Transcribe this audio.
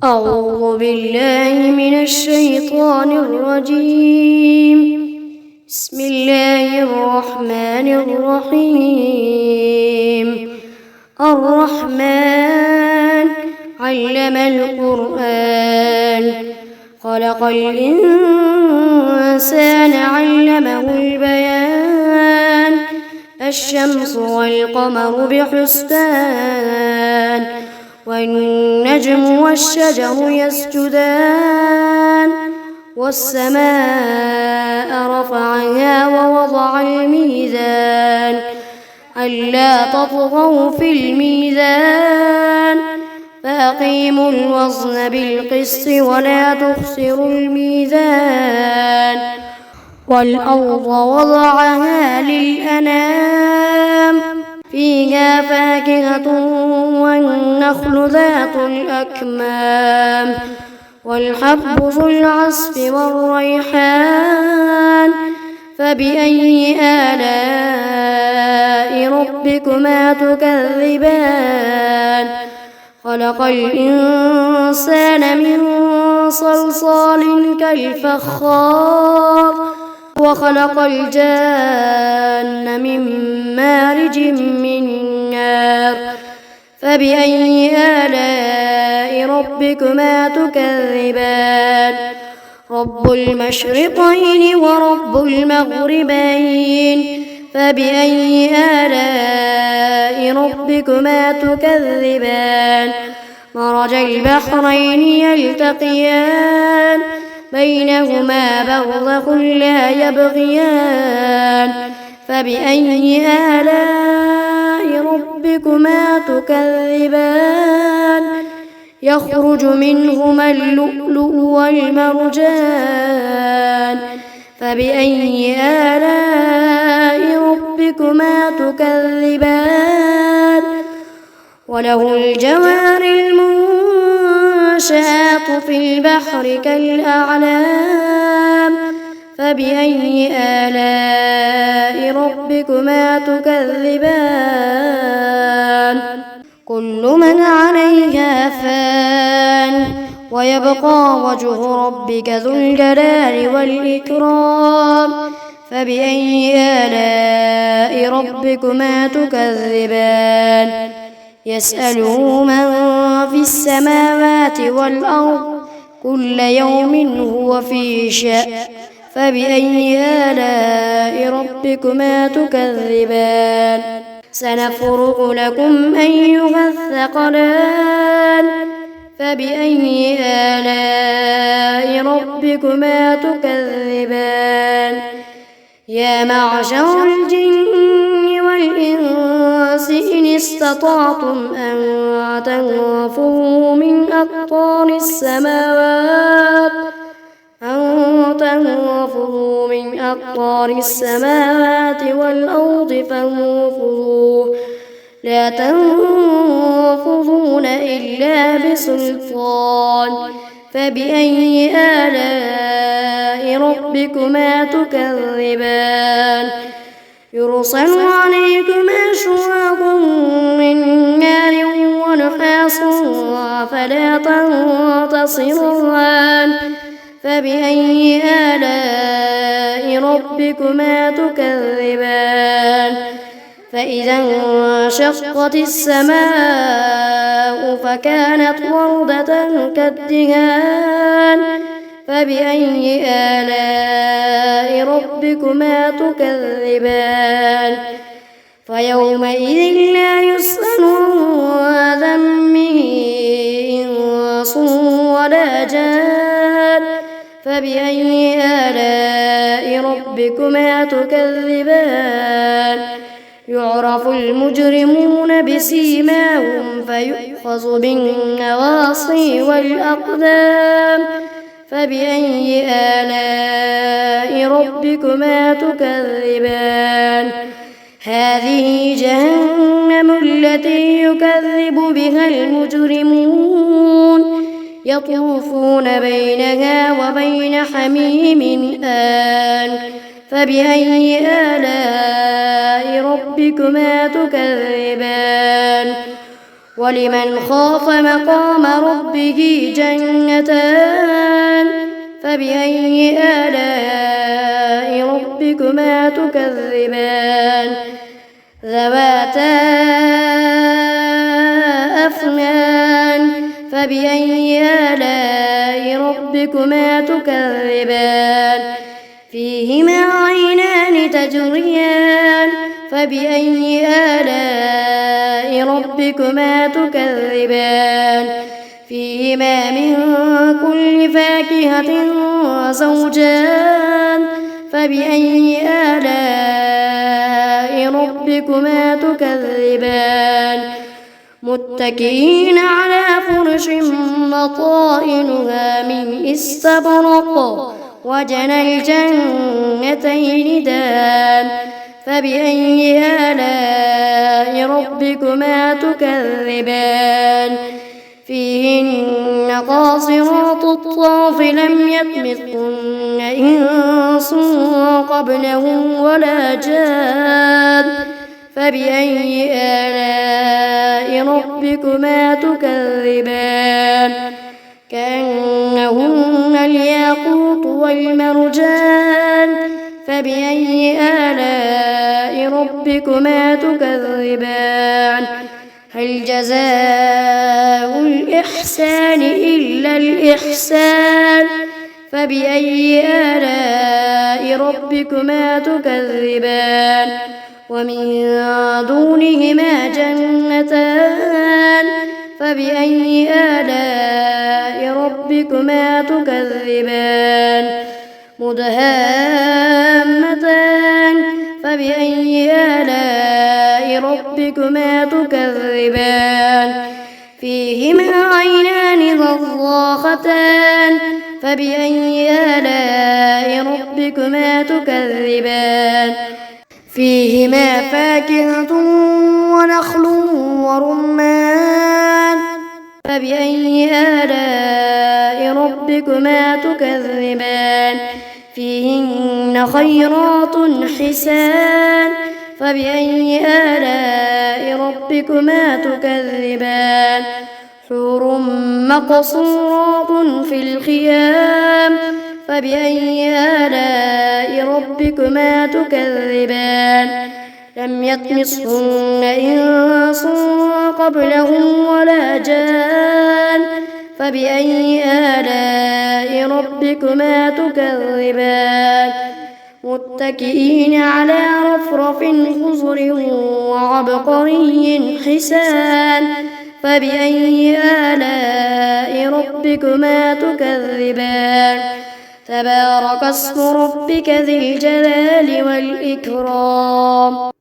أعوذ بالله من الشيطان الرجيم. بسم الله الرحمن الرحيم. الرحمن علم القرآن، خلق الإنسان علمه البيان. الشمس والقمر بحسبان، والنجم والشجر يسجدان. والسماء رفعها ووضع الميزان، ألا تطغوا في الميزان، فأقيموا الوزن بالقسط ولا تخسروا الميزان. والأرض وضعها للأنام، فيها فاكهة والنخل ذات الأكمام، والحب ذو العصف والريحان. فبأي آلاء ربكما تكذبان؟ خلق الإنسان من صلصال كالفخار، وخلق الجان من مارج من نار. فبأي آلاء ربكما تكذبان؟ رب المشرقين ورب المغربين. فبأي آلاء ربكما تكذبان؟ مرج البحرين يلتقيان، بينهما برزخ لا يبغيان. فبأي آلاء ربكما تكذبان؟ يخرج منهما اللؤلؤ والمرجان. فبأي آلاء ربكما تكذبان؟ وله الجوار المنشآت في البحر كالأعلام. فبأي آلاء ربكما تكذبان؟ كل من عليها فان، ويبقى وجه ربك ذو الجلال والإكرام. فبأي آلاء ربكما تكذبان؟ يسأله من في السماوات والأرض، كل يوم هو في شأن. فبأي آلاء ربكما تكذبان؟ سنفرغ لكم أيها الثقلان. فبأي آلاء ربكما تكذبان؟ يا معشر الجن والإنس إن استطعتم أن تنفذوا من أقطار السماوات والأرض فانفذوا، لا تنفذون إلا بسلطان. فبأي آلاء ربكما تكذبان؟ يرسل عليكما شواظ من نار ونحاس فلا تنتصران. فبأي آلاء ربكما تكذبان؟ فإذا انشقت السماء فكانت وردة كالدهان. فبأي آلاء ربكما تكذبان؟ فيومئذ لا يسأل عن ذنبه إنس ولا جان. فبأي آلاء ربكما تكذبان؟ يعرف المجرمون بسيماهم فيؤخذ بالنواصي والأقدام. فبأي آلاء ربكما تكذبان؟ هذه جهنم التي يكذب بها المجرمون، يطوفون بينها وبين حميم آن. فبأي آلاء ربكما تكذبان؟ ولمن خاف مقام ربه جنتان فبأي آلاء ربكما تكذبان ذواتا أفنان فبأي آلاء ربكما تكذبان فيهما عينان تجريان فبأي آلاء ربكما تكذبان فيهما من كل فاكهة زوجان فبأي آلاء ربكما تكذبان متكئين على فرش بطائنها من استبرق وجنى الجنتين دان فبأي آلاء ربكما تكذبان فيهن قاصرات الطرف لم يطمثهن إنس قبلهم ولا جان فبأي آلاء ربكما تكذبان كأنهن الياقوت والمرجان فبأي آلاء ربكما تكذبان هل جزاء الإحسان إلا الإحسان فبأي آلاء ربكما تكذبان ومن دونهما جنتان فبأي آلاء ربكما تكذبان مدهامتان فبأي آلاء ربكما تكذبان فيهما عينان نضاختان فبأي آلاء ربكما تكذبان فيهما فاكهة ونخل ورمان فبأي آلاء ربكما تكذبان فيهن خيرات حسان فبأي آلاء ربكما تكذبان حور مقصورات في الخيام فبأي آلاء ربكما تكذبان لم يطمثهن إنس قبلهم ولا جان فبأي آلاء ربكما تكذبان متكئين على رفرف خضر وعبقري حسان فبأي آلاء ربكما تكذبان تبارك اسم ربك ذي الجلال والإكرام.